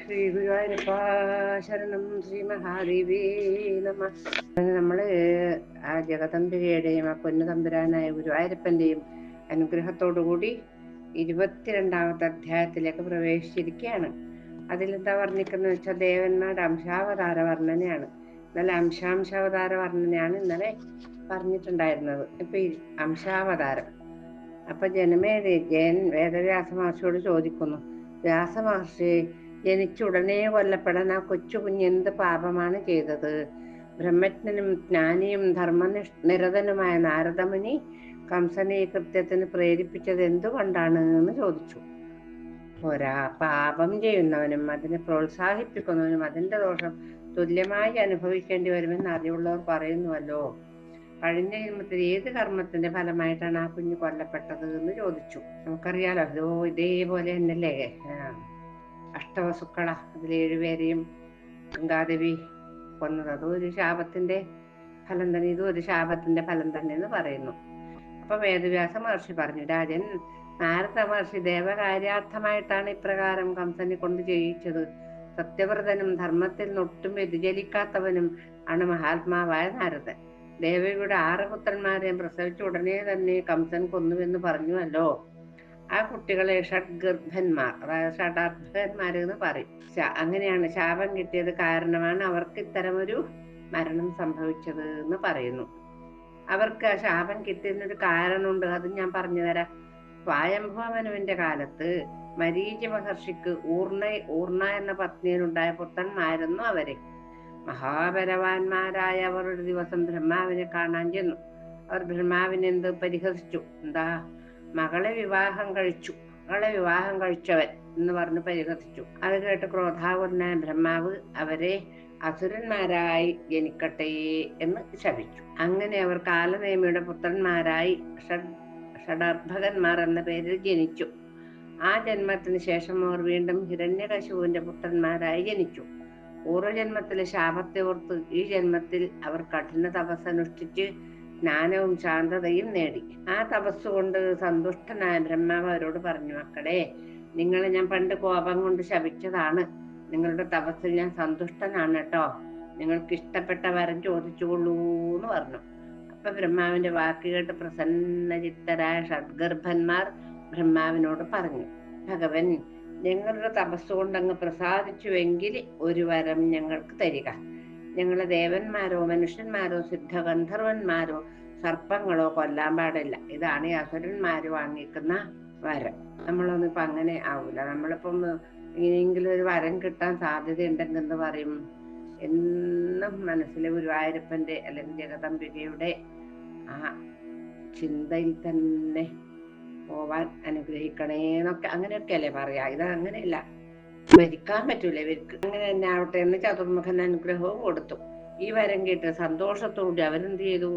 ശ്രീ ഗുരുവായൂരപ്പ ശരണം. ശ്രീ മഹാദേവി നമ. നമ്മള് ആ ജഗദംബികയുടെയും ആ പൊന്നു തമ്പുരാനായ ഗുരുവായൂരപ്പന്റെയും അനുഗ്രഹത്തോടുകൂടി 22ാമത്തെ അധ്യായത്തിലേക്ക് പ്രവേശിച്ചിരിക്കുകയാണ്. അതിലെന്താ വർണ്ണിക്കുന്നത് വെച്ചാൽ ദേവന്മാരുടെ അംശാവതാര വർണ്ണനയാണ്. ഇന്നലെ അംശാവതാര വർണ്ണനയാണ് ഇന്നലെ പറഞ്ഞിട്ടുണ്ടായിരുന്നത്. ഇപ്പൊ അംശാവതാരം. അപ്പൊ ജയൻ വേദവ്യാസ മഹർഷിയോട് ചോദിക്കുന്നു, വ്യാസമഹർഷി, ജനിച്ചുടനെ കൊല്ലപ്പെടാൻ ആ കൊച്ചു കുഞ്ഞെന്ത് പാപമാണ് ചെയ്തത്? ബ്രഹ്മജ്ഞനും ജ്ഞാനിയും ധർമ്മനിരതനുമായ നാരദമുനി കംസനെ ഈ കൃത്യത്തിന് പ്രേരിപ്പിച്ചത് എന്തുകൊണ്ടാണ് എന്ന് ചോദിച്ചു. പോരാ, പാപം ചെയ്യുന്നവനും അതിനെ പ്രോത്സാഹിപ്പിക്കുന്നവനും അതിന്റെ ദോഷം തുല്യമായി അനുഭവിക്കേണ്ടി വരുമെന്ന് അറിവുള്ളവർ പറയുന്നുവല്ലോ. കഴിഞ്ഞ ജന്മത്തിൽ ഏത് കർമ്മത്തിന്റെ ഫലമായിട്ടാണ് ആ കുഞ്ഞ് കൊല്ലപ്പെട്ടത് എന്ന് ചോദിച്ചു. നമുക്കറിയാലോ, ഇതേപോലെ തന്നെയല്ലേ അഷ്ടവസുക്കള, അതിൽ 7 പേരെയും ഗംഗാദേവി കൊന്നത്. അതും ഒരു ശാപത്തിന്റെ ഫലം തന്നെ, ഇതും ഒരു ശാപത്തിന്റെ ഫലം തന്നെ എന്ന് പറയുന്നു. അപ്പൊ വേദവ്യാസ മഹർഷി പറഞ്ഞു, രാജൻ, നാരദ മഹർഷി ദേവകാര്യാർത്ഥമായിട്ടാണ് ഇപ്രകാരം കംസനെ കൊണ്ട് ചെയ്യിച്ചത്. സത്യവ്രതനും ധർമ്മത്തിൽ ഒട്ടും വ്യതിചലിക്കാത്തവനും ആണ് മഹാത്മാവായ നാരദൻ. ദേവയുടെ 6 പുത്രന്മാരെയും പ്രസവിച്ച ഉടനെ തന്നെ കംസൻ കൊന്നുവെന്ന് പറഞ്ഞുവല്ലോ. ആ കുട്ടികളെ ഷഡ്ഗർഭന്മാർ, അതായത് ഷഡാർഭകന്മാരെന്ന് പറയും. അങ്ങനെയാണ് ശാപം കിട്ടിയത് കാരണമാണ് അവർക്ക് ഇത്തരമൊരു മരണം സംഭവിച്ചത് എന്ന് പറയുന്നു. അവർക്ക് ആ ശാപം കിട്ടിയതിനൊരു കാരണമുണ്ട്, അത് ഞാൻ പറഞ്ഞു തരാം. സ്വയംഭവമനുവിന്റെ കാലത്ത് മരീചി മഹർഷിക്ക് ഊർണ എന്ന പത്നിയിലുണ്ടായ പുത്രന്മാരെന്നു അവരെ. മഹാബലവാന്മാരായ അവർ ഒരു ദിവസം ബ്രഹ്മാവിനെ കാണാൻ ചെന്നു. അവർ ബ്രഹ്മാവിനെ പരിഹസിച്ചു. എന്താ, മകളെ വിവാഹം കഴിച്ചവൻ എന്ന് പറഞ്ഞ് പരിഹസിച്ചു. അത് കേട്ട് ക്രോധാകുലനായ ബ്രഹ്മാവ് അവരെ അസുരന്മാരായി ജനിക്കട്ടെ എന്ന് ശപിച്ചു. അങ്ങനെ അവർ കാലനേമിയുടെ പുത്രന്മാരായി ഷഡർഭകന്മാർ എന്ന പേരിൽ ജനിച്ചു. ആ ജന്മത്തിന് ശേഷം അവർ വീണ്ടും ഹിരണ്യകശിപുവിന്റെ പുത്രന്മാരായി ജനിച്ചു. പൂർവ്വജന്മത്തിലെ ശാപത്തെ ഓർത്ത് ഈ ജന്മത്തിൽ അവർ കഠിന തപസ്സനുഷ്ഠിച്ച് ജ്ഞാനവും ശാന്തതയും നേടി. ആ തപസ്സുകൊണ്ട് സന്തുഷ്ടനായ ബ്രഹ്മാവ് അവരോട് പറഞ്ഞു, മക്കളെ, നിങ്ങളെ ഞാൻ പണ്ട് കോപം കൊണ്ട് ശപിച്ചതാണ്. നിങ്ങളുടെ തപസ്സിൽ ഞാൻ സന്തുഷ്ടനാണ് കേട്ടോ. നിങ്ങൾക്ക് ഇഷ്ടപ്പെട്ട വരം ചോദിച്ചുകൊള്ളൂ എന്ന് പറഞ്ഞു. അപ്പൊ ബ്രഹ്മാവിന്റെ വാക്ക് കേട്ട് പ്രസന്നചിത്തരായ ഷഡ്ഗർഭന്മാർ ബ്രഹ്മാവിനോട് പറഞ്ഞു, ഭഗവൻ, ഞങ്ങളുടെ തപസ്സുകൊണ്ട് അങ്ങ് പ്രസാദിച്ചുവെങ്കിൽ ഒരു വരം ഞങ്ങൾക്ക് തരിക. ഞങ്ങളെ ദേവന്മാരോ മനുഷ്യന്മാരോ സിദ്ധഗന്ധർവന്മാരോ സർപ്പങ്ങളോ കൊല്ലാൻ പാടില്ല. ഇതാണ് ഈ അസുരന്മാര് വാങ്ങിക്കുന്ന വരം. നമ്മളൊന്നും ഇപ്പൊ അങ്ങനെ ആവൂല. നമ്മളിപ്പം ഇനിയെങ്കിലും ഒരു വരം കിട്ടാൻ സാധ്യത ഉണ്ടെങ്കിൽ എന്ന് പറയും, എന്നും മനസ്സിലെ ഗുരുവായൂരപ്പന്റെ അല്ലെങ്കിൽ ജഗദംബികയുടെ ആ ചിന്തയിൽ തന്നെ പോവാൻ അനുഗ്രഹിക്കണേ എന്നൊക്കെ, അങ്ങനെയൊക്കെ അല്ലേ പറയാ. ഇത് അങ്ങനെയല്ല, മരിക്കാൻ പറ്റൂല ഇവർക്ക്. അങ്ങനെ തന്നെ ആവട്ടെ എന്ന് ചതുർമുഖൻ അനുഗ്രഹവും കൊടുത്തു. ഈ വരം കേട്ട് സന്തോഷത്തോടെ അവരെന്ത് ചെയ്തു?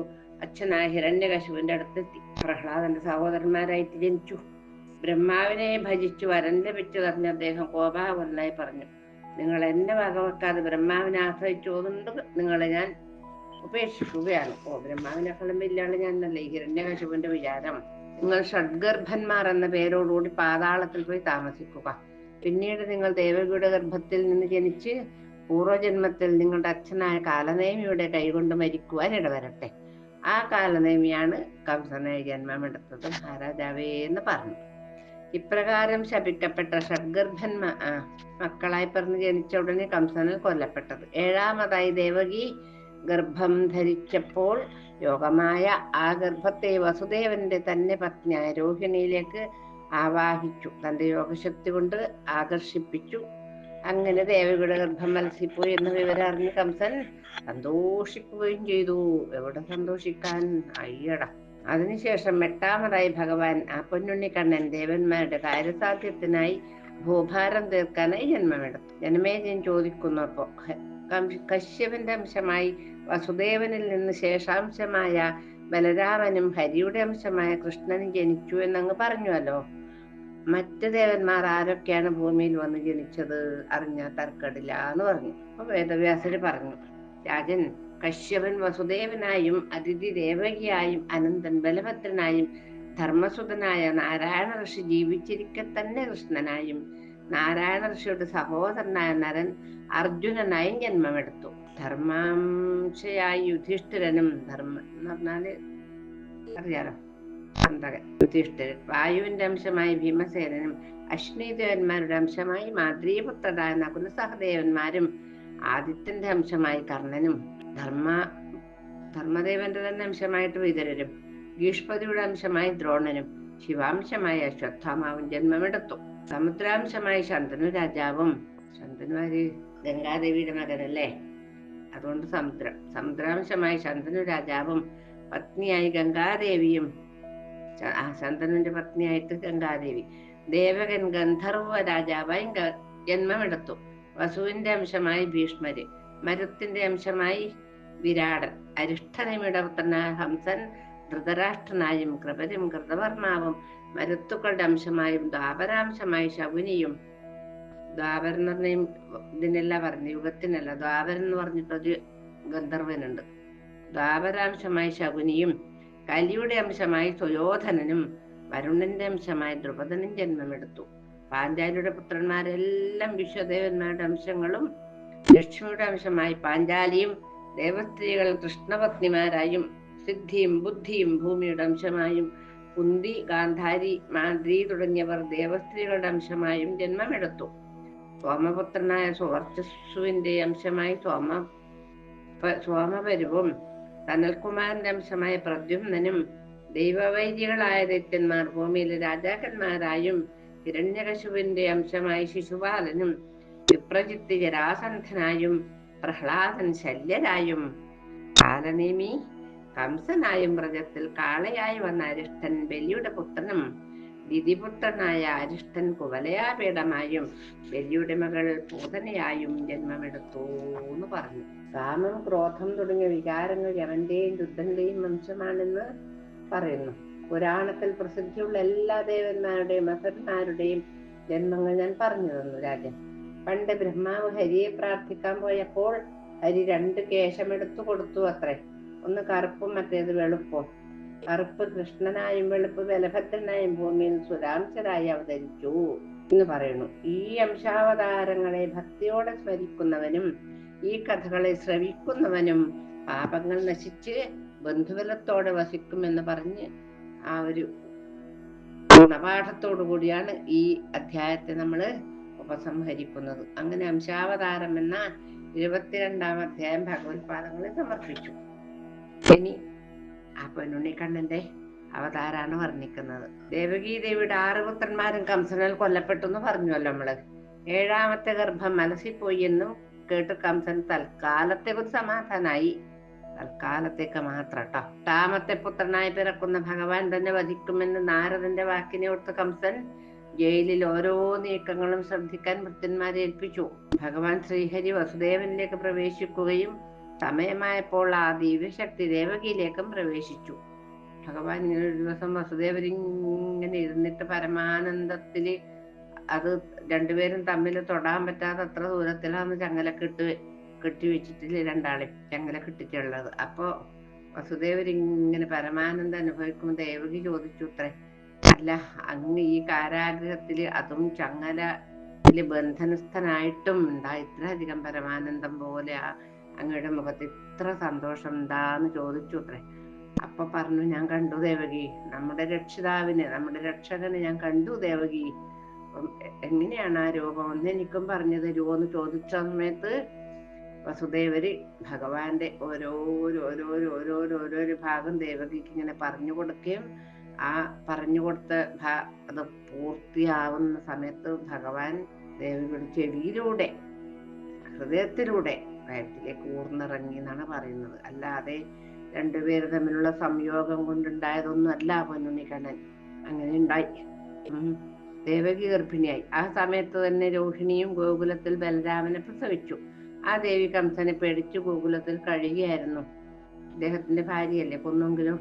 അച്ഛനായ ഹിരണ്യകശിപുവിന്റെ അടുത്തെത്തി. പ്രഹ്ലാദന്റെ സഹോദരന്മാരായിട്ട് ജനിച്ചു. ബ്രഹ്മാവിനെ ഭജിച്ചു വരം ലഭിച്ചതറിഞ്ഞ അദ്ദേഹം കോപാകുലനായി പറഞ്ഞു, നിങ്ങൾ എന്നെ വകവെക്കാതെ ബ്രഹ്മാവിനെ ആശ്രയിച്ചതുകൊണ്ട് നിങ്ങളെ ഞാൻ ഉപേക്ഷിക്കുകയാണ്. ബ്രഹ്മാവിനെ ഫലം ഇല്ലാണ്ട് ഞാനല്ലേ ഹിരണ്യകശിപുവിന്റെ വിചാരം. നിങ്ങൾ ഷഡ്ഗർഭന്മാർ എന്ന പേരോടുകൂടി പാതാളത്തിൽ പോയി താമസിക്കുക. പിന്നീട് നിങ്ങൾ ദേവകിയുടെ ഗർഭത്തിൽ നിന്ന് ജനിച്ച് പൂർവ്വജന്മത്തിൽ നിങ്ങളുടെ അച്ഛനായ കാലനേമിയുടെ കൈകൊണ്ട് മരിക്കുവാൻ ഇടവരട്ടെ. ആ കാലനേമിയാണ് കംസനായി ജന്മമെടുത്തത് മഹാരാജാവേ എന്ന് പറഞ്ഞു. ഇപ്രകാരം ശപിക്കപ്പെട്ട മക്കളായി പറഞ്ഞ് ജനിച്ച ഉടനെ കംസനിൽ കൊല്ലപ്പെട്ടത്. 7ാമതായി ദേവകി ഗർഭം ധരിച്ചപ്പോൾ യോഗമായ ആ ഗർഭത്തെ വസുദേവന്റെ തന്നെ പത്നിയായ രോഹിണിയിലേക്ക് ആവാഹിച്ചു. തന്റെ യോഗശക്തി കൊണ്ട് ആകർഷിപ്പിച്ചു. അങ്ങനെ ദേവകിയുടെ ഗർഭം മത്സ്യപ്പോയി എന്ന വിവരം അറിഞ്ഞ് കംസൻ സന്തോഷിക്കുകയും ചെയ്തു. എവിടെ സന്തോഷിക്കാൻ, അയ്യട. അതിനുശേഷം 8ാമതായി ഭഗവാൻ ആ പൊന്നുണ്ണിക്കണ്ണൻ ദേവന്മാരുടെ കാര്യസാധ്യത്തിനായി ഭൂഭാരം തീർക്കാനായി ജന്മമെടുത്തു. ജനമേജയൻ ചോദിക്കുന്നു, അപ്പോ കശ്യപന്റെ അംശമായി വസുദേവനിൽ നിന്ന് ശേഷാംശമായ ബലരാമനും ഹരിയുടെ അംശമായ കൃഷ്ണനും ജനിച്ചു എന്നങ്ങ് പറഞ്ഞുവല്ലോ. മറ്റ് ദേവന്മാർ ആരൊക്കെയാണ് ഭൂമിയിൽ വന്ന് ജനിച്ചത് അറിഞ്ഞാൽ തർക്കടില്ല എന്ന് പറഞ്ഞു. അപ്പൊ വേദവ്യാസര് പറഞ്ഞു, രാജൻ, കശ്യപൻ വസുദേവനായും അതിഥി ദേവകിയായും അനന്തൻ ബലഭദ്രനായും ധർമ്മസുതനായ നാരായണ ഋഷി ജീവിച്ചിരിക്കെ തന്നെ കൃഷ്ണനായും നാരായണ ഋഷിയുടെ സഹോദരനായ നരൻ അർജുനനായും ജന്മമെടുത്തു. ധർമാംശയായി യുധിഷ്ഠിരനും, ധർമ്മം എന്ന് പറഞ്ഞാല് അറിയാലോ, യുധിഷ്ഠിരൻ, വായുവിന്റെ അംശമായി ഭീമസേനനും, അശ്വനീദേവന്മാരുടെ അംശമായി മാദ്രീപുത്രരായ നകുല സഹദേവന്മാരും, ആദിത്യന്റെ അംശമായി കർണനും, ധർമ്മദേവന്റെ തന്നെ അംശമായിട്ട് വിതുരരും, ഭീഷ്മതിയുടെ അംശമായി ദ്രോണനും, ശിവാംശമായി അശ്വത്ഥാമാവും ജന്മമെടുത്തു. സമുദ്രാംശമായി ശന്തനു രാജാവും, ശന്തനു ആര്? ഗംഗാദേവിയുടെ മകനല്ലേ, അതുകൊണ്ട് സമുദ്രാംശമായി ശന്തനു രാജാവും പത്നിയായി ഗംഗാദേവിയും, ശന്തനുവിന്റെ പത്നിയായിട്ട് ഗംഗാദേവി, ദേവകൻ ഗന്ധർവ രാജാവായി ജന്മമെടുത്തു. വസുവിന്റെ അംശമായി ഭീഷ്മര്, മരുത്തിന്റെ അംശമായി വിരാടൻ, അരിഷ്ടനേമിയുടെ പുത്രനായ ഹംസൻ ധൃതരാഷ്ട്രനായും, കൃപരും കൃതവർമാവും മരുത്തുക്കളുടെ അംശമായും, ദ്വാപരാംശമായി ശകുനിയും, ദ്വാപരൻ എന്ന് പറഞ്ഞ ഇതിനെല്ലാം പറഞ്ഞു, യുഗത്തിനല്ല, ദ്വാപരൻ എന്ന് പറഞ്ഞിട്ടൊരു ഗന്ധർവനുണ്ട്. ദ്വാപരാംശമായി ശകുനിയും, കലിയുടെ അംശമായി സുയോധനനും, വരുണന്റെ അംശമായി ദ്രുപദനും ജന്മമെടുത്തു. പാഞ്ചാലിയുടെ പുത്രന്മാരെല്ലാം വിശ്വദേവന്മാരുടെ അംശങ്ങളും, ലക്ഷ്മിയുടെ അംശമായി പാഞ്ചാലിയും, ദേവസ്ത്രീകൾ കൃഷ്ണപത്നിമാരായും, സിദ്ധിയും ബുദ്ധിയും ഭൂമിയുടെ അംശമായും, കുന്തി, ഗാന്ധാരി, മാദ്രി തുടങ്ങിയവർ ദേവസ്ത്രീകളുടെ അംശമായും ജന്മമെടുത്തു. സോമപുത്രനായ സുവർച്ചസ്സുവിന്റെ അംശമായി സോമപരുവും, സനൽകുമാരന്റെ അംശമായ പ്രദ്യുമ്നനും, ദൈവവൈദികളായ ദൈത്യന്മാർ ഭൂമിയിലെ രാജാക്കന്മാരായും, ഹിരണ്യകശുവിന്റെ അംശമായി ശിശുപാലനും, വിപ്രജിത്ത് ജരാസന്ധനായും, പ്രഹ്ലാദൻ ശല്യരായും, കാലനേമി കംസനായും, വ്രജത്തിൽ കാളയായി വന്ന അരിഷ്ടൻ ബലിയുടെ പുത്രനും, ദിതിപുത്രനായ അരിഷ്ടൻ കുവലയാപീഠമായും, ബലിയുടെ മകൾ പൂതനയായും ജന്മമെടുത്തു എന്ന് പറഞ്ഞു. കാമം, ക്രോധം തുടങ്ങിയ വികാരങ്ങൾ യമന്റെയും രുദ്രന്റെയും വംശമാണെന്ന് പറയുന്നു. പുരാണത്തിൽ പ്രസിദ്ധിയുള്ള എല്ലാ ദേവന്മാരുടെയും അസുരന്മാരുടെയും ജന്മങ്ങൾ ഞാൻ പറഞ്ഞു തന്നു രാജൻ. പണ്ട് ബ്രഹ്മാവ് ഹരിയെ പ്രാർത്ഥിക്കാൻ പോയപ്പോൾ ഹരി 2 കേശമെടുത്തു കൊടുത്തു അത്രേ. ഒന്ന് കറുപ്പും മറ്റേത് വെളുപ്പും. കറുപ്പ് കൃഷ്ണനായും വെളുപ്പ് ബലഭദ്രനായും ഭൂമിയിൽ സുരാംശരായി അവതരിച്ചു എന്ന് പറയുന്നു. ഈ അംശാവതാരങ്ങളെ ഭക്തിയോടെ സ്മരിക്കുന്നവനും ഈ കഥകളെ ശ്രവിക്കുന്നവനും പാപങ്ങൾ നശിച്ച് ബന്ധുബലത്തോടെ വസിക്കുമെന്ന് പറഞ്ഞ് ആ ഒരു ഗുണപാഠത്തോടു കൂടിയാണ് ഈ അധ്യായത്തെ നമ്മൾ ഉപസംഹരിക്കുന്നത്. അങ്ങനെ അംശാവതാരം എന്ന 22-ാം അധ്യായം ഭഗവത്പാദങ്ങളിൽ സമർപ്പിച്ചു. ഇനി ആ പൊന്നുണ്ണിക്കണ്ണന്റെ അവതാരാണ് വർണ്ണിക്കുന്നത്. ദേവകീ ദേവിയുടെ 6 പുത്രന്മാരും കംസനാൽ കൊല്ലപ്പെട്ടു എന്ന് പറഞ്ഞുവല്ലോ നമ്മള്. 7ാമത്തെ ഗർഭം അലസിപ്പോയി എന്നും കേട്ട് കംസൻ തൽക്കാലത്തേക്ക് സമാധാനായി. തൽക്കാലത്തേക്ക് മാത്രം കേട്ടോ. 8ാമത്തെ പുത്രനായി പിറക്കുന്ന ഭഗവാൻ തന്നെ വധിക്കുമെന്ന് നാരദന്റെ വാക്കിനെ ഓർത്ത് കംസൻ ജയിലിൽ ഓരോ നീക്കങ്ങളും ശ്രദ്ധിക്കാൻ ഭൃത്യന്മാരെ ഏൽപ്പിച്ചു. ഭഗവാൻ ശ്രീഹരി വസുദേവനിലേക്ക് പ്രവേശിക്കുകയും സമയമായപ്പോൾ ആ ദിവ്യശക്തി ദേവകിയിലേക്കും പ്രവേശിച്ചു. ഭഗവാൻ ഇങ്ങനെ ഒരു ദിവസം വസുദേവരിങ്ങനെ ഇരുന്നിട്ട് പരമാനന്ദത്തില്, അത് രണ്ടുപേരും തമ്മിൽ തൊടാൻ പറ്റാത്ത അത്ര ദൂരത്തിലാണ് കെട്ടി വെച്ചിട്ടില്ല, രണ്ടാളെയും ചങ്ങല കെട്ടിട്ടുള്ളത്. അപ്പോ വസുദേവരിങ്ങനെ പരമാനന്ദം അനുഭവിക്കുമ്പോൾ ദേവകി ചോദിച്ചു അത്രേ, അല്ല അങ്ങ് ഈ കാരാഗ്രഹത്തില് അതും ചങ്ങലയില് ബന്ധനസ്ഥനായിട്ടും ഉണ്ടാ ഇത്ര അധികം പരമാനന്ദം പോലെ അങ്ങയുടെ മുഖത്ത് ഇത്ര സന്തോഷം എന്താന്ന് ചോദിച്ചു അത്രേ. അപ്പൊ പറഞ്ഞു, ഞാൻ കണ്ടു ദേവകി, നമ്മുടെ രക്ഷിതാവിന്, നമ്മുടെ രക്ഷകന് ഞാൻ കണ്ടു ദേവകി. എങ്ങനെയാണ് ആ രൂപം ഒന്ന് എനിക്കും പറഞ്ഞു തരുമോ എന്ന് ചോദിച്ച സമയത്ത് വസുദേവര് ഭഗവാന്റെ ഓരോരോ ഭാഗം ദേവകിക്ക് ഇങ്ങനെ പറഞ്ഞു കൊടുക്കുകയും ആ പറഞ്ഞു കൊടുത്ത അത് പൂർത്തിയാവുന്ന സമയത്ത് ഭഗവാൻ ദേവിയുടെ ചെവിയിലൂടെ, ഹൃദയത്തിലൂടെ വയറ്റിലേക്ക് ഊർന്നിറങ്ങി എന്നാണ് പറയുന്നത്. അല്ലാതെ രണ്ടുപേര് തമ്മിലുള്ള സംയോഗം കൊണ്ടുണ്ടായതൊന്നും അല്ല പൊന്നുണ്ണിക്കണ്ണൻ. അങ്ങനെ ഉണ്ടായി. ദേവകി ഗർഭിണിയായി. ആ സമയത്ത് തന്നെ രോഹിണിയും ഗോകുലത്തിൽ ബലരാമനെ പ്രസവിച്ചു. ആ ദേവി കംസനെ പേടിച്ചു ഗോകുലത്തിൽ കഴിയുകയായിരുന്നു. അദ്ദേഹത്തിന്റെ ഭാര്യയല്ലേ കൊന്നെങ്കിലും.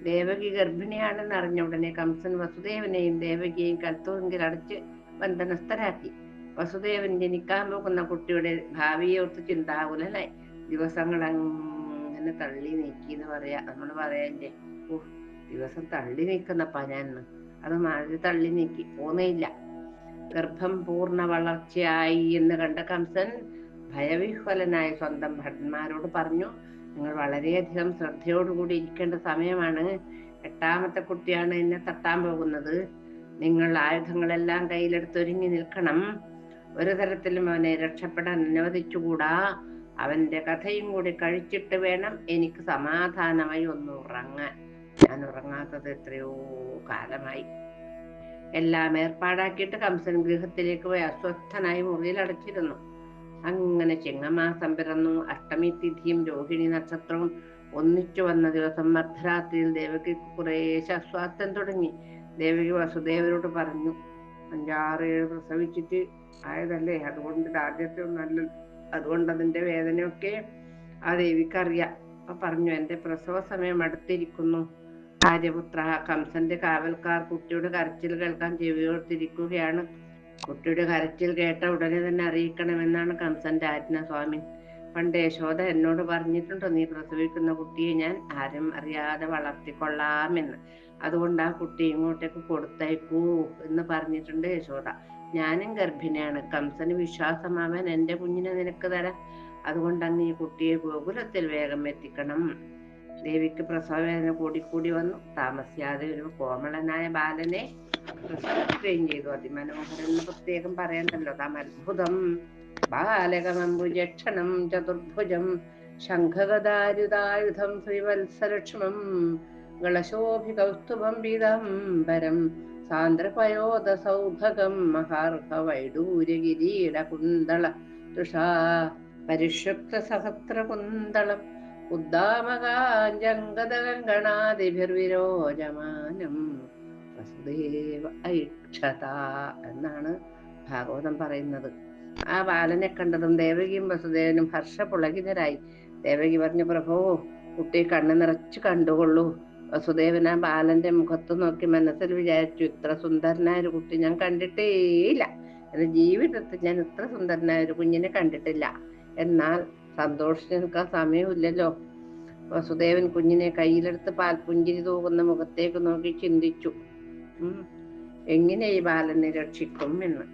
ദേവകി ഗർഭിണിയാണെന്ന് അറിഞ്ഞ ഉടനെ കംസൻ വസുദേവനെയും ദേവകിയെയും കൽത്തൂങ്കിൽ അടച്ച് ബന്ധനസ്ഥരാക്കി. വസുദേവൻ ജനിക്കാൻ പോകുന്ന കുട്ടിയുടെ ഭാവിയോർത്ത് ചിന്താകുലനായി. ദിവസങ്ങൾ അങ്ങനെ തള്ളി നീക്കി എന്ന് പറയാ, നമ്മൾ പറയാല്ലേ, ദിവസം തള്ളി നീക്കുന്നപ്പാ ഞാൻ, അത് മാതിരി തള്ളി നീക്കി പോന്നേയില്ല. ഗർഭം പൂർണ്ണ വളർച്ചയായി എന്ന് കണ്ട കംസൻ ഭയവിഹ്വലനായി സ്വന്തം ഭടന്മാരോട് പറഞ്ഞു, നിങ്ങൾ വളരെയധികം ശ്രദ്ധയോടുകൂടി ഇരിക്കേണ്ട സമയമാണ്. 8ാമത്തെ കുട്ടിയാണ് എന്നെ തട്ടാൻ പോകുന്നത്. നിങ്ങൾ ആയുധങ്ങളെല്ലാം കയ്യിലെടുത്തൊരുങ്ങി നിൽക്കണം. ഒരു തരത്തിലും അവനെ രക്ഷപ്പെടാൻ അനുവദിച്ചുകൂടാ. അവന്റെ കഥയും കൂടി കഴിച്ചിട്ട് വേണം എനിക്ക് സമാധാനമായി ഒന്ന് ഉറങ്ങാൻ. ഞാൻ ഉറങ്ങാത്തത് എത്രയോ കാലമായി. എല്ലാം ഏർപ്പാടാക്കിയിട്ട് കംസൻ ഗൃഹത്തിലേക്ക് പോയി അസ്വസ്ഥനായി മുറിയിൽ അടച്ചിരുന്നു. അങ്ങനെ ചിങ്ങമാസം പിറന്നു. അഷ്ടമി തിഥിയും രോഹിണി നക്ഷത്രവും ഒന്നിച്ചു വന്ന ദിവസം അർദ്ധരാത്രിയിൽ ദേവകിക്ക് കുറേശ്ശെ അസ്വാസ്ഥ്യം തുടങ്ങി. ദേവകി വസുദേവരോട് പറഞ്ഞു, 5-6 പ്രസവിച്ചിട്ട് ആയതല്ലേ, അതുകൊണ്ട് ആദ്യത്തെ അതുകൊണ്ട് അതിന്റെ വേദനയൊക്കെ ആ ദേവിക്കറിയാം. അപ്പൊ പറഞ്ഞു, എന്റെ പ്രസവ സമയം അടുത്തിരിക്കുന്നു. ആര്യപുത്ര, കംസന്റെ കാവൽക്കാർ കുട്ടിയുടെ കരച്ചിൽ കേൾക്കാൻ ചെവിയോർത്തിരിക്കുകയാണ്. കുട്ടിയുടെ കരച്ചിൽ കേട്ട ഉടനെ തന്നെ അറിയിക്കണമെന്നാണ് കംസന്റെ ആജ്ഞ. സ്വാമി, പണ്ട് യശോദ എന്നോട് പറഞ്ഞിട്ടുണ്ട്, നീ പ്രസവിക്കുന്ന കുട്ടിയെ ഞാൻ ആരും അറിയാതെ വളർത്തിക്കൊള്ളാമെന്ന്. അതുകൊണ്ട് ആ കുട്ടി ഇങ്ങോട്ടേക്ക് കൊടുത്തയക്കൂ എന്ന് പറഞ്ഞിട്ടുണ്ട് യശോദ. ഞാനും ഗർഭിണിയാണ്. കംസന് വിശ്വാസമാവാൻ എന്റെ കുഞ്ഞിനെ നിനക്ക് തരാം. അതുകൊണ്ട് അങ്ങ് ഈ കുട്ടിയെ ഗോകുലത്തിൽ വേഗം എത്തിക്കണം. ദേവിക്ക് പ്രസവവേദന കൂടിക്കൂടി വന്നു. താമസിയാതെ ഒരു കോമളനായ ബാലനെ പ്രസവിക്കുകയും ചെയ്തു. അതിമനോഹരൻ എന്ന് പ്രത്യേകം പറയണ്ടല്ലോ. താം അത്ഭുതം ബാലകമംബുജക്ഷണം ചതുർഭുജം ശംഖഗദാരുതായുധം ശ്രീവത്സലക്ഷ്മം ഗളശോഭി കൗസ്തുഭം പീതാംബരം സാന്ദ്രപയോധ സൗഭഗം മഹാർഹ വൈഡൂര്യകിരീട കുന്തള തുഷാ പരിഷുപ്ത സഹസ്ര കുന്തളം ഉദ്ദാമകാഞ്ജംഗദഗണാദിഭിർവിരോചമാനം വസുദേവ ഐക്ഷത എന്നാണ് ഭാഗവതം പറയുന്നത്. ആ ബാലനെ കണ്ടതും ദേവകിയും വസുദേവനും ഹർഷപുളകിതരായി. ദേവകി പറഞ്ഞു, പ്രഭോ, കുട്ടി കണ്ണു നിറച്ച് കണ്ടുകൊള്ളൂ. വസുദേവൻ ആ ബാലന്റെ മുഖത്ത് നോക്കി മനസ്സിൽ വിചാരിച്ചു, ഇത്ര സുന്ദരനായ ഒരു കുട്ടി ഞാൻ കണ്ടിട്ടേയില്ല. എന്റെ ജീവിതത്തിൽ ഞാൻ ഇത്ര സുന്ദരനായ ഒരു കുഞ്ഞിനെ കണ്ടിട്ടില്ല. എന്നാൽ സന്തോഷിച്ച് നിൽക്കാൻ സമയമില്ലല്ലോ. വസുദേവൻ കുഞ്ഞിനെ കയ്യിലെടുത്ത് പാൽപുഞ്ചിരി തൂകുന്ന മുഖത്തേക്ക് നോക്കി ചിന്തിച്ചു, എങ്ങനെ ഈ ബാലനെ രക്ഷിക്കും എന്ന്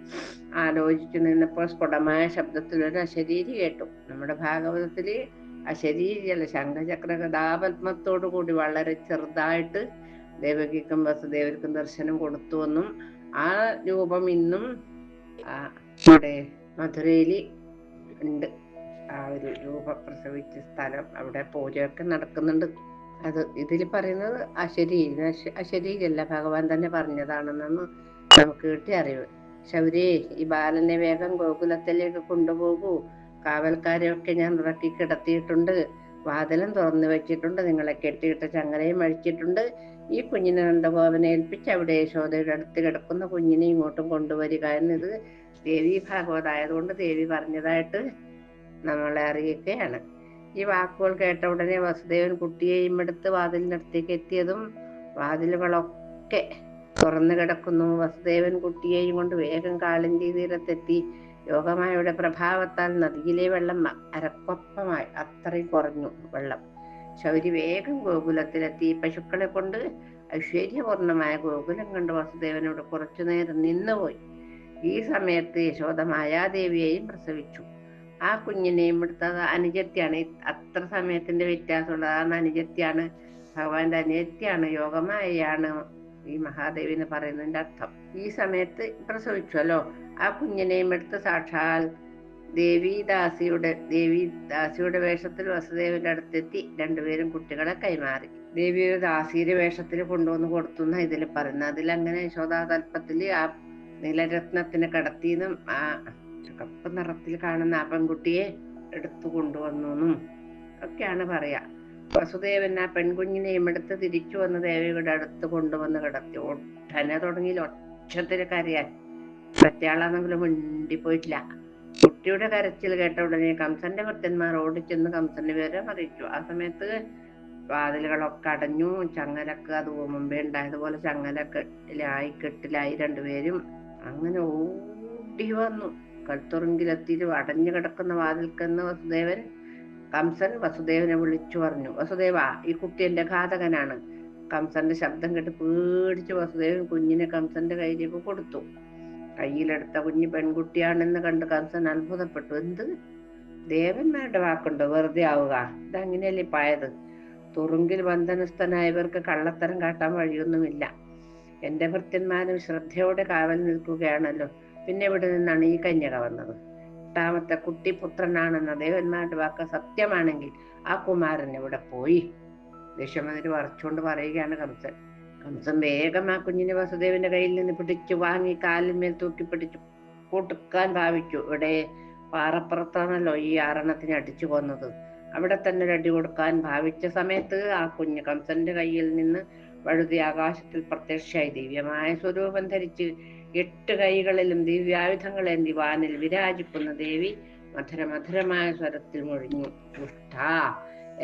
ആലോചിച്ചു നിന്നപ്പോൾ സ്ഫുടമായ ശബ്ദത്തിൽ ഒരു അശരീരി കേട്ടു. നമ്മുടെ ഭാഗവതത്തില് അശരീരിയല്ല, ശംഖചക്ര ഗദാപത്മത്തോടു കൂടി വളരെ ചെറുതായിട്ട് ദേവകിക്കും വസുദേവർക്കും ദർശനം കൊടുത്തുവെന്നും ആ രൂപം ഇന്നും നമ്മുടെ മധുരയില് ഉണ്ട്. ആ ഒരു രൂപം പ്രസവിച്ച സ്ഥലം, അവിടെ പൂജയൊക്കെ നടക്കുന്നുണ്ട്. അത് ഇതിൽ പറയുന്നത് അശരീരല്ല, ഭഗവാൻ തന്നെ പറഞ്ഞതാണെന്നാണ് നമുക്ക് കിട്ടിയ അറിവ്. ശൗര്യേ, ഈ ബാലനെ വേഗം ഗോകുലത്തിലേക്ക് കൊണ്ടുപോകൂ. കാവൽക്കാരെയൊക്കെ ഞാൻ ഇറക്കി കിടത്തിയിട്ടുണ്ട്. വാതിലും തുറന്നു വെച്ചിട്ടുണ്ട്. നിങ്ങളെ കെട്ടിയിട്ട ചങ്ങലയും അഴിച്ചിട്ടുണ്ട്. ഈ കുഞ്ഞിനെ നന്ദഗോപനെ ഏൽപ്പിച്ച് അവിടെ യശോദയുടെ അടുത്ത് കിടക്കുന്ന കുഞ്ഞിനെ ഇങ്ങോട്ടും കൊണ്ടുവരിക എന്നത് ദേവി ഭാഗവതായതുകൊണ്ട് ദേവി പറഞ്ഞതായിട്ട് നമ്മളെ അറിയിക്കുകയാണ്. ഈ വാക്കുകൾ കേട്ട ഉടനെ വസുദേവൻ കുട്ടിയെയും എടുത്ത് വാതിലിനടുത്തേക്ക് എത്തിയതും വാതിലുകളൊക്കെ തുറന്നു കിടക്കുന്നു. വസുദേവൻ കുട്ടിയെയും കൊണ്ട് വേഗം കാളിന്തി തീരത്തെത്തി. യോഗമായയുടെ പ്രഭാവത്താൽ നദിയിലെ വെള്ളം അരക്കൊപ്പമായി അത്രയും കുറഞ്ഞു വെള്ളം. ശൗരി വേഗം ഗോകുലത്തിലെത്തി. പശുക്കളെ കൊണ്ട് ഐശ്വര്യപൂർണമായ ഗോകുലം കണ്ട് വസുദേവനോട് കുറച്ചു നേരം നിന്നുപോയി. ഈ സമയത്ത് യശോദ മായാദേവിയെയും പ്രസവിച്ചു. ആ കുഞ്ഞിനെയും എടുത്തത് അനുജത്തിയാണ്. അത്ര സമയത്തിന്റെ വ്യത്യാസമുള്ളത്. ആ അനുജത്തിയാണ്, ഭഗവാന്റെ അനുജത്തിയാണ്, യോഗമായാണ് ഈ മഹാദേവി എന്ന് പറയുന്നതിന്റെ അർത്ഥം. ഈ സമയത്ത് പ്രസവിച്ചല്ലോ. ആ കുഞ്ഞിനെയും എടുത്ത് സാക്ഷാൽ ദേവിദാസിയുടെ വേഷത്തിൽ വസുദേവന്റെ അടുത്തെത്തി രണ്ടുപേരും കുട്ടികളെ കൈമാറി. ദേവിയുടെ ദാസിയുടെ വേഷത്തിൽ കൊണ്ടുവന്ന് കൊടുത്തുന്ന ഇതിൽ പറയുന്നത്. അതിലങ്ങനെ യശോദാതൽപ്പത്തില് ആ നീലരത്നത്തിന് കടത്തിയെന്നും ആ കപ്പ് നിറത്തിൽ കാണുന്ന ആ പെൺകുട്ടിയെ എടുത്തു കൊണ്ടുവന്നു ഒക്കെയാണ് പറയാ. വസുദേവൻ ആ പെൺകുഞ്ഞിനെയും എടുത്ത് തിരിച്ചു വന്ന് ദേവിയുടെ അടുത്ത് കൊണ്ടുവന്ന് കിടത്തി. ഒട്ടനെ തുടങ്ങി ഒച്ചത്തിന് കരയാൻ. മറ്റയാളാണെങ്കിലും മിണ്ടിപ്പോയിട്ടില്ല. കുട്ടിയുടെ കരച്ചിൽ കേട്ട ഉടനെ കംസന്റെ ഭക്തന്മാർ ഓടിച്ചെന്ന് കംസന്റെ വിവരം അറിയിച്ചു. ആ സമയത്ത് വാതിലുകളൊക്കെ അടഞ്ഞു. ചങ്ങലൊക്കെ അത് മുമ്പേ ഉണ്ടായതുപോലെ കെട്ടിലായി രണ്ടുപേരും. അങ്ങനെ ഓടി വന്നു. കൽത്തുറുങ്കിലെത്തിയിട്ട് അടഞ്ഞു കിടക്കുന്ന വാതിൽക്കെന്ന് കംസൻ വസുദേവനെ വിളിച്ചു പറഞ്ഞു, വസുദേവ, ഈ കുട്ടി എന്റെ ഘാതകനാണ്. കംസന്റെ ശബ്ദം കേട്ട് പേടിച്ച് വസുദേവൻ കുഞ്ഞിനെ കംസന്റെ കയ്യിലേക്ക് കൊടുത്തു. കയ്യിലെടുത്ത കുഞ്ഞു പെൺകുട്ടിയാണെന്ന് കണ്ട് കംസൻ അത്ഭുതപ്പെട്ടു. എന്ത് ദേവന്മാരുടെ വാക്കുണ്ടോ വെറുതെ ആവുക? ഇതങ്ങനെയല്ലേ പായത്? തുറുങ്കിൽ ബന്ധനസ്ഥനായവർക്ക് കള്ളത്തരം കാട്ടാൻ വഴിയൊന്നുമില്ല. എന്റെ ഭൃത്യന്മാരും ശ്രദ്ധയോടെ കാവൽ നിൽക്കുകയാണല്ലോ. പിന്നെ ഇവിടെ നിന്നാണ് ഈ കന്യക വന്നത്? എട്ടാമത്തെ കുട്ടിപുത്രനാണെന്ന ദേവന്മാരുടെ വാക്ക് സത്യമാണെങ്കിൽ ആ കുമാരൻ ഇവിടെ പോയി? ദശമതിന് വറച്ചുകൊണ്ട് പറയുകയാണ് കംസൻ. കംസൻ വേഗം ആ കുഞ്ഞിനെ വസുദേവന്റെ കയ്യിൽ നിന്ന് പിടിച്ചു വാങ്ങി കാലിന്മേൽ തൂക്കി പിടിച്ചു കൊടുക്കാൻ ഭാവിച്ചു. ഇവിടെ പാറപ്പുറത്താണല്ലോ ഈ ആറെണ്ണത്തിനെ അടിച്ചു കൊന്നത്. അവിടെ തന്നെ ഒരു അടി കൊടുക്കാൻ ഭാവിച്ച സമയത്ത് ആ കുഞ്ഞ് കംസന്റെ കയ്യിൽ നിന്ന് വഴുതി ആകാശത്തിൽ പ്രത്യക്ഷയായി. ദിവ്യമായ സ്വരൂപം ധരിച്ച് 8 കൈകളിലും ദിവ്യായുധങ്ങളേന്തി വാനിൽ വിരാജിക്കുന്ന ദേവി മധുരമധുരമായ സ്വരത്തിൽ മുഴിഞ്ഞു. ദുഷ്ടാ,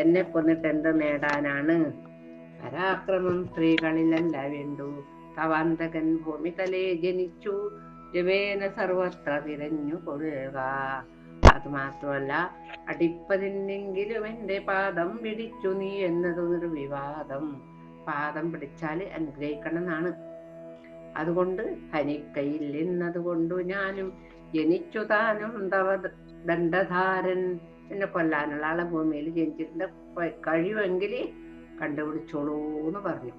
എന്നെ കൊന്നിട്ട് എന്ത് നേടാനാണ്? പരാക്രമം സ്ത്രീകളിലല്ല വേണ്ടു. തവാന്തകൻ ഭൂമിതലേ ജനിച്ചു, ജവേന സർവത്ര തിരഞ്ഞു കൊള്ളുക. അത് മാത്രമല്ല, അടിപ്പതിനെങ്കിലും എന്റെ പാദം പിടിച്ചു നീ എന്നത് നിർവിവാദം. പാദം പിടിച്ചാല് അനുഗ്രഹിക്കണമെന്നാണ്. അതുകൊണ്ട് ഹനിക്കയിൽ എന്നതുകൊണ്ടു ഞാനും ജനിച്ചു താനും തവ ദണ്ഡധാരൻ. എന്നെ കൊല്ലാനുള്ള ആളെ ഭൂമിയിൽ ജനിച്ചിട്ടുണ്ട്, കഴിവെങ്കിൽ കണ്ടുപിടിച്ചോളൂ എന്ന് പറഞ്ഞു.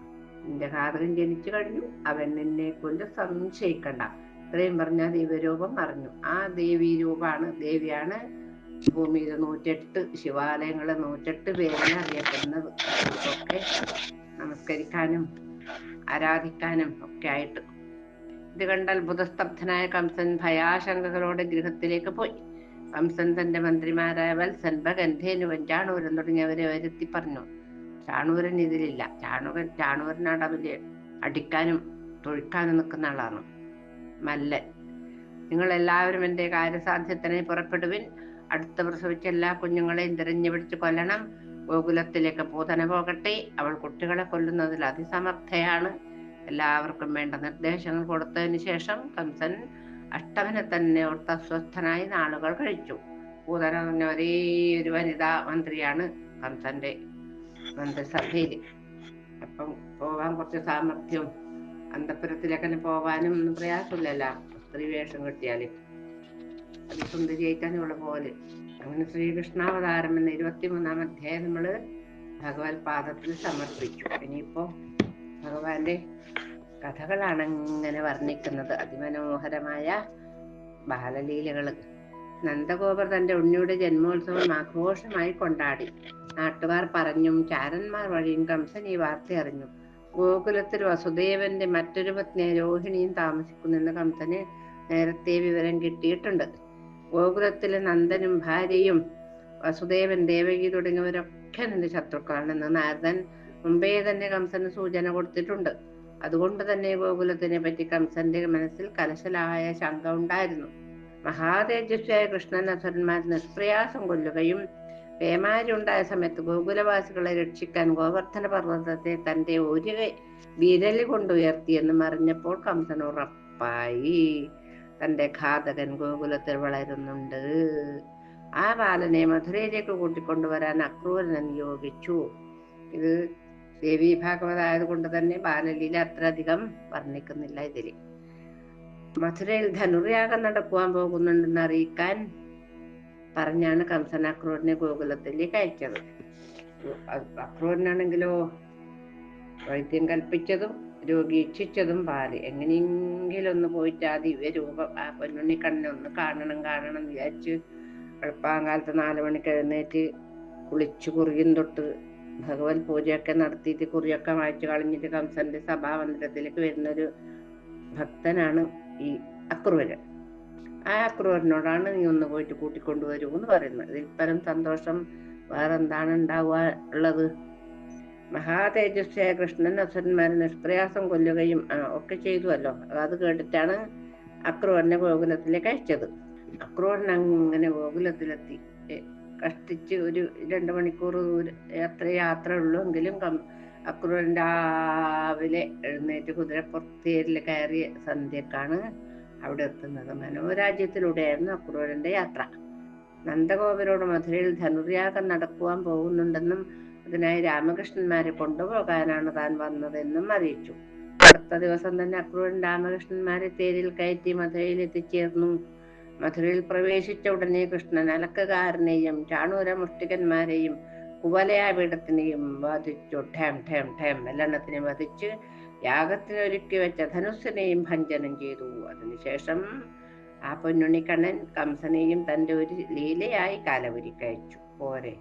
നിന്റെ ഘാതകൻ ജനിച്ചു കഴിഞ്ഞു, അവൻ നിന്നെ കൊണ്ട് സംശയിക്കണ്ട. ഇത്രയും പറഞ്ഞ ദൈവരൂപം അറിഞ്ഞു. ആ ദേവിയാണ് ഭൂമിയിൽ 108 ശിവാലയങ്ങളെ 108 പേരിനെ അറിയപ്പെടുന്നത്. ഒക്കെ നമസ്കരിക്കാനും ആരാധിക്കാനും ഒക്കെ ആയിട്ട്. ഇത് കണ്ട അത്ഭുതസ്തബ്ധനായ കംസൻ ഭയാശങ്കകളോടെ ഗൃഹത്തിലേക്ക് പോയി. കംസൻ തന്റെ മന്ത്രിമാരായ വത്സൻ, ഭഗൻ, ധേനുവൻ, ചാണൂരൻ തുടങ്ങിയവരെ വരുത്തി പറഞ്ഞു. ചാണൂരൻ ഇതിലില്ല. ചാണൂരനാണ് അവര് അടിക്കാനും തൊഴിക്കാനും നിൽക്കുന്ന ആളാണ്. മല്ലൻ, നിങ്ങൾ എല്ലാവരും എന്റെ കാര്യസാധ്യത്തിനായി പുറപ്പെടുവിൻ. അടുത്ത പ്രസവിച്ച എല്ലാ കുഞ്ഞുങ്ങളെയും തിരഞ്ഞു പിടിച്ച് കൊല്ലണം. ഗോകുലത്തിലേക്ക് പൂതന പോകട്ടെ. അവൾ കുട്ടികളെ കൊല്ലുന്നതിൽ അതിസമർത്ഥയാണ്. എല്ലാവർക്കും വേണ്ട നിർദ്ദേശങ്ങൾ കൊടുത്തതിന് ശേഷം കംസൻ അഷ്ടമനെ തന്നെ ഓർത്ത് അസ്വസ്ഥനായി നാളുകൾ കഴിച്ചു. പൂതന പറഞ്ഞ ഒരേ ഒരു വനിതാ മന്ത്രിയാണ് കംസന്റെ മന്ത്രിസഭയിൽ. അപ്പം പോകാൻ കുറച്ച് സാമർഥ്യവും അന്തപുരത്തിലേക്ക് പോകാനും ഒന്നും പ്രയാസമില്ലല്ലോ, സ്ത്രീ വേഷം കിട്ടിയാല്. അതിസുന്ദരിയായിട്ടാണ് ഇവിടെ പോലെ. അങ്ങനെ ശ്രീകൃഷ്ണാവതാരം എന്ന 23-ാം അധ്യായം നമ്മള് ഭഗവത് പാദത്തിൽ സമർപ്പിച്ചു. ഇനിയിപ്പോ ഭഗവാന്റെ കഥകളാണ് ഇങ്ങനെ വർണ്ണിക്കുന്നത്. അതിമനോഹരമായ ബാലലീലകള്. നന്ദഗോപർ തന്റെ ഉണ്ണിയുടെ ജന്മോത്സവം ആഘോഷമായി കൊണ്ടാടി. നാട്ടുകാർ പറഞ്ഞും ചാരന്മാർ വഴിയും കംസൻ ഈ വാർത്ത അറിഞ്ഞു. ഗോകുലത്തിൽ വസുദേവന്റെ മറ്റൊരു പത്നി രോഹിണിയും താമസിക്കുന്നെന്ന് കംസന് നേരത്തെ വിവരം കിട്ടിയിട്ടുണ്ട്. ഗോകുലത്തിലെ നന്ദനും ഭാര്യയും വസുദേവൻ, ദേവകി തുടങ്ങിയവരൊക്കെ നിന്റെ ശത്രുക്കളാണെന്ന് നാരദൻ മുമ്പേ തന്നെ കംസന് സൂചന കൊടുത്തിട്ടുണ്ട്. അതുകൊണ്ട് തന്നെ ഗോകുലത്തിനെ പറ്റി കംസന്റെ മനസ്സിൽ കലശലായ ശങ്ക ഉണ്ടായിരുന്നു. മഹാതേജസ്വിയായ കൃഷ്ണൻ അസുരന്മാർ നിഷ്പ്രയാസം കൊല്ലുകയും പേമാരി ഉണ്ടായ സമയത്ത് ഗോകുലവാസികളെ രക്ഷിക്കാൻ ഗോവർദ്ധന പർവ്വതത്തെ തന്റെ ഒരു വിരല് കൊണ്ടുയർത്തിയെന്ന് അറിഞ്ഞപ്പോൾ കംസൻ ഉറപ്പായി തന്റെ ഘാതകൻ ഗോകുലത്തിൽ വളരുന്നുണ്ട്. ആ ബാലനെ മധുരയിലേക്ക് കൂട്ടിക്കൊണ്ടുവരാൻ അക്രൂരനെ നിയോഗിച്ചു. ഇത് ദേവി ഭാഗവതായത് കൊണ്ട് തന്നെ ബാലലീല അത്ര അധികം വർണ്ണിക്കുന്നില്ല ഇതില്. മധുരയിൽ ധനുർയാഗം നടക്കുവാൻ പോകുന്നുണ്ടെന്ന് അറിയിക്കാൻ പറഞ്ഞാണ് കംസൻ അക്രൂരനെ ഗോകുലത്തിലേക്ക് അയച്ചത്. അക്രൂരനാണെങ്കിലോ വൈദ്യം കൽപ്പിച്ചതും രോഗി ഇച്ഛിച്ചതും പാല്. എങ്ങനെയെങ്കിലും ഒന്ന് പോയിട്ട് ആ ദിവ്യരൂപം, ആ പൊന്നുണ്ണിക്കണ്ണനെ ഒന്ന് കാണണം വിചാരിച്ച് വെളുപ്പാങ്കാലത്ത് 4 മണിക്ക് എഴുന്നേറ്റ് കുളിച്ചു കുറിയും തൊട്ട് ഭഗവത് പൂജയൊക്കെ നടത്തിയിട്ട് കുറിയൊക്കെ വായിച്ചു കളഞ്ഞിട്ട് കംസന്റെ സഭാമന്ദിരത്തിലേക്ക് വരുന്നൊരു ഭക്തനാണ് ഈ അക്രൂരൻ. ആ അക്രൂരനോടാണ് നീ ഒന്ന് പോയിട്ട് കൂട്ടിക്കൊണ്ടുവരൂ എന്ന് പറയുന്നത്. ഇതിൽ പരം സന്തോഷം വേറെന്താണ് ഉണ്ടാവുക ഉള്ളത്? മഹാതേജസ്വിയായ കൃഷ്ണൻ അസുരന്മാരെ നിഷ്പ്രയാസം കൊല്ലുകയും ഒക്കെ ചെയ്തുവല്ലോ. അത് കേട്ടിട്ടാണ് അക്രൂരനെ ഗോകുലത്തിലേക്ക് അയച്ചത്. അക്രൂരൻ അങ്ങനെ ഗോകുലത്തിലെത്തി. കഷ്ടിച്ച് ഒരു 2 മണിക്കൂർ യാത്ര ഉള്ളൂ. എങ്കിലും അക്രൂരൻ രാവിലെ എഴുന്നേറ്റ് കുതിരപ്പുറത്തേരിൽ കയറിയ സന്ധ്യക്കാണ് അവിടെ എത്തുന്നത്. മനോരാജ്യത്തിലൂടെയായിരുന്നു അക്രൂരന്റെ യാത്ര. നന്ദഗോപരോട് മധുരയിൽ ധനുർയാഗം നടക്കുവാൻ പോകുന്നുണ്ടെന്നും അതിനായി രാമകൃഷ്ണന്മാരെ കൊണ്ടുപോകാനാണ് താൻ വന്നതെന്നും അറിയിച്ചു. അടുത്ത ദിവസം തന്നെ അക്രൂരൻ രാമകൃഷ്ണന്മാരെ തേരിൽ കയറ്റി മധുരയിൽ എത്തിച്ചേർന്നു. മധുരയിൽ പ്രവേശിച്ച ഉടനെ കൃഷ്ണൻ അലക്കുകാരനെയും ചാണൂര മുഷ്ടികന്മാരെയും കുവലയാപീഠത്തിനെയും വധിച്ചു. ഠേം ഠേം ഠേം എല്ലെണ്ണത്തിനെ വധിച്ച് യാഗത്തിനൊരുക്കി വെച്ച ധനുസ്സിനെയും ഭഞ്ജനം ചെയ്തു. അതിനുശേഷം ആ പൊന്നുണ്ണിക്കണ്ണൻ കംസനെയും തന്റെ ഒരു ലീലയായി കാലപുരിക്കയച്ചു. പോരെ,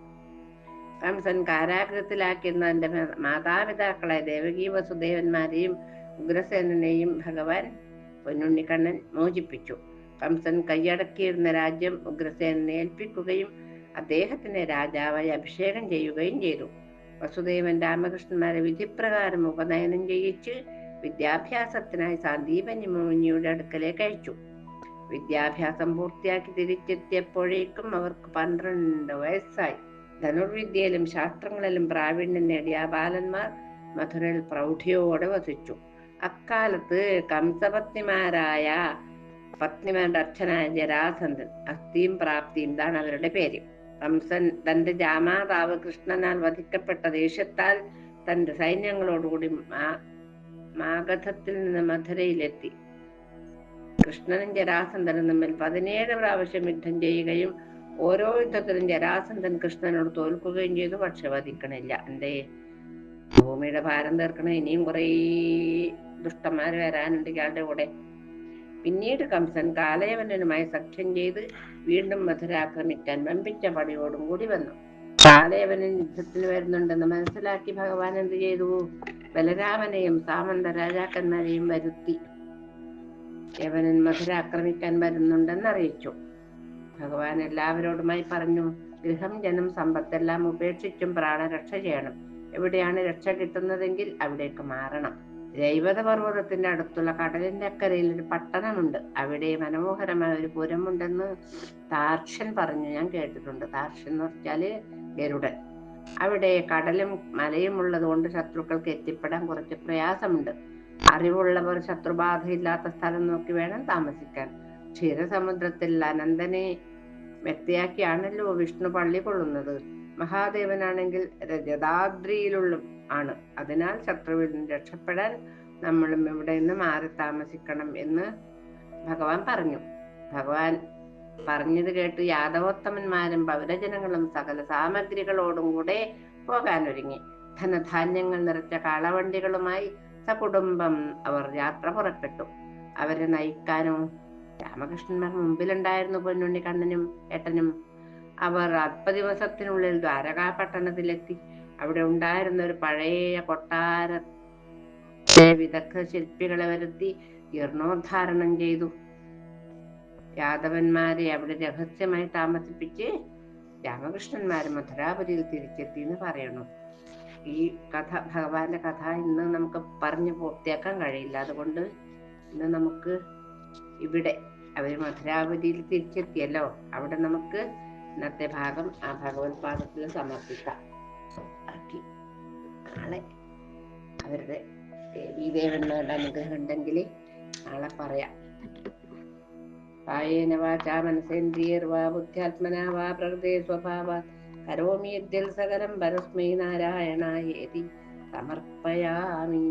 കംസൻ കാരാഗ്രഹത്തിലാക്കിയിരുന്ന തന്റെ മാതാപിതാക്കളെ ദേവകീ വസുദേവന്മാരെയും ഉഗ്രസേനനെയും ഭഗവാൻ പൊന്നുണ്ണിക്കണ്ണൻ മോചിപ്പിച്ചു. കംസൻ കൈയടക്കിയിരുന്ന രാജ്യം ഉഗ്രസേനനെ ഏൽപ്പിക്കുകയും അദ്ദേഹത്തിനെ രാജാവായി അഭിഷേകം ചെയ്യുകയും ചെയ്തു. വസുദേവൻ രാമകൃഷ്ണന്മാരെ വിധിപ്രകാരം ഉപനയനം ചെയ്യിച്ച് വിദ്യാഭ്യാസത്തിനായി സാന്ദീപനി മുനിയുടെ അടുക്കലേക്ക് അയച്ചു. വിദ്യാഭ്യാസം പൂർത്തിയാക്കി തിരിച്ചെത്തിയപ്പോഴേക്കും അവർക്ക് 12 വയസ്സായി. ധനുർവിദ്യയിലും ശാസ്ത്രങ്ങളിലും പ്രാവീണ്യം നേടിയ ബാലന്മാർ മധുരയിൽ പ്രൗഢിയോടെ വസിച്ചു. അക്കാലത്ത് കംസപത്നിമാരുടെ അച്ഛനായ ജരാസന്ധൻ, അസ്ഥിയും പ്രാപ്തിയും ഇതാണ് അവരുടെ പേര്. കംസൻ തന്റെ ജാമാതാവ് കൃഷ്ണനാൽ വധിക്കപ്പെട്ട ദേഷ്യത്താൽ തന്റെ സൈന്യങ്ങളോടുകൂടി മാഗധത്തിൽ നിന്ന് മധുരയിലെത്തി. കൃഷ്ണനും ജരാസന്ധനും തമ്മിൽ 17 പ്രാവശ്യം യുദ്ധം ചെയ്യുകയും ഓരോ യുദ്ധത്തിലും ജരാസന്ധൻ കൃഷ്ണനോട് തോൽക്കുകയും ചെയ്തു. പക്ഷെ വധിക്കണില്ല. എന്തേ? ഭൂമിയുടെ ഭാരം തീർക്കണ ഇനിയും കുറെ ദുഷ്ടന്മാര് വരാനുണ്ട് ഇയാളുടെ കൂടെ. പിന്നീട് കംസൻ കാലയവനുമായി സഖ്യം ചെയ്ത് വീണ്ടും മധുര ആക്രമിക്കാൻ വമ്പിച്ച പടയോടും കൂടി വന്നു. കാലയവനൻ യുദ്ധത്തിന് വരുന്നുണ്ടെന്ന് മനസ്സിലാക്കി ഭഗവാൻ എന്ത് ചെയ്തു? ബലരാമനെയും സാമന്ത രാജാക്കന്മാരെയും വരുത്തി യവനൻ മധുര ആക്രമിക്കാൻ വരുന്നുണ്ടെന്ന് അറിയിച്ചു. ഭഗവാൻ എല്ലാവരോടുമായി പറഞ്ഞു, ഗൃഹം ജനം സമ്പത്തെല്ലാം ഉപേക്ഷിച്ചും പ്രാണരക്ഷ ചെയ്യണം. എവിടെയാണ് രക്ഷ കിട്ടുന്നതെങ്കിൽ അവിടേക്ക് മാറണം. രൈവത പർവ്വതത്തിന്റെ അടുത്തുള്ള കടലിന്റെ അക്കരയിൽ ഒരു പട്ടണമുണ്ട്. അവിടെ മനോഹരമായ ഒരു പുരമുണ്ടെന്ന് താർക്ഷൻ പറഞ്ഞു. ഞാൻ കേട്ടിട്ടുണ്ട്. താർക്ഷൻ എന്ന് വെച്ചാല് ഗരുഡൻ. അവിടെ കടലും മലയും ഉള്ളത് കൊണ്ട് ശത്രുക്കൾക്ക് എത്തിപ്പെടാൻ കുറച്ച് പ്രയാസമുണ്ട്. അറിവുള്ളവർ ശത്രുബാധയില്ലാത്ത സ്ഥലം നോക്കി വേണം താമസിക്കാൻ. ക്ഷീരസമുദ്രത്തിൽ അനന്തനെ വ്യക്തിയാക്കിയാണല്ലോ വിഷ്ണു പള്ളി കൊള്ളുന്നത്. മഹാദേവനാണെങ്കിൽ രജതാദ്രിയിലുള്ള ആണ്. അതിനാൽ ശത്രുവിൽ നിന്ന് രക്ഷപ്പെടാൻ നമ്മളും ഇവിടെ നിന്ന് മാറി താമസിക്കണം എന്ന് ഭഗവാൻ പറഞ്ഞു. ഭഗവാൻ പറഞ്ഞത് കേട്ട് യാദവോത്തമന്മാരും പൗരജനങ്ങളും സകല സാമഗ്രികളോടും കൂടെ പോകാനൊരുങ്ങി. ധനധാന്യങ്ങൾ നിറച്ച കാളവണ്ടികളുമായി സകുടുംബം അവർ യാത്ര പുറപ്പെട്ടു. അവരെ നയിക്കാനോ രാമകൃഷ്ണന്മാർ മുമ്പിലുണ്ടായിരുന്നു. പൊന്നുണ്ണിക്കണ്ണനും ഏട്ടനും. അവർ 10 ദിവസത്തിനുള്ളിൽ ദ്വാരകാ പട്ടണത്തിലെത്തി. അവിടെ ഉണ്ടായിരുന്ന ഒരു പഴയ കൊട്ടാരത്തെ വിദഗ്ധ ശില്പികളെ വരുത്തി ജീർണോദ്ധാരണം ചെയ്തു. യാദവന്മാരെ അവിടെ രഹസ്യമായി താമസിപ്പിച്ച് രാമകൃഷ്ണന്മാർ മധുരാപുരിയിൽ തിരിച്ചെത്തി എന്ന് പറയണു. ഈ കഥ, ഭഗവാന്റെ കഥ ഇന്ന് നമുക്ക് പറഞ്ഞു പൂർത്തിയാക്കാൻ കഴിയില്ല. അതുകൊണ്ട് ഇന്ന് നമുക്ക് ഇവിടെ അവർ മധുരാപുരിയിൽ തിരിച്ചെത്തിയല്ലോ, അവിടെ നമുക്ക് ഇന്നത്തെ ഭാഗം ആ ഭഗവത് പാദത്തിൽ സമർപ്പിക്കാം. നാളെ അവരുടെ ദേവീദേവന്മാരുടെ അനുഗ്രഹം ഉണ്ടെങ്കിൽ നാളെ പറയാം. കായേന വാചാ മനസേന്ദ്രിയർവാ ബുദ്ധ്യാത്മനാ വാ പ്രകൃതേ സ്വഭാവാത് കരോമി യദ്യൽ സകലം പരസ്മൈ നാരായണായേതി സമർപ്പയാമി.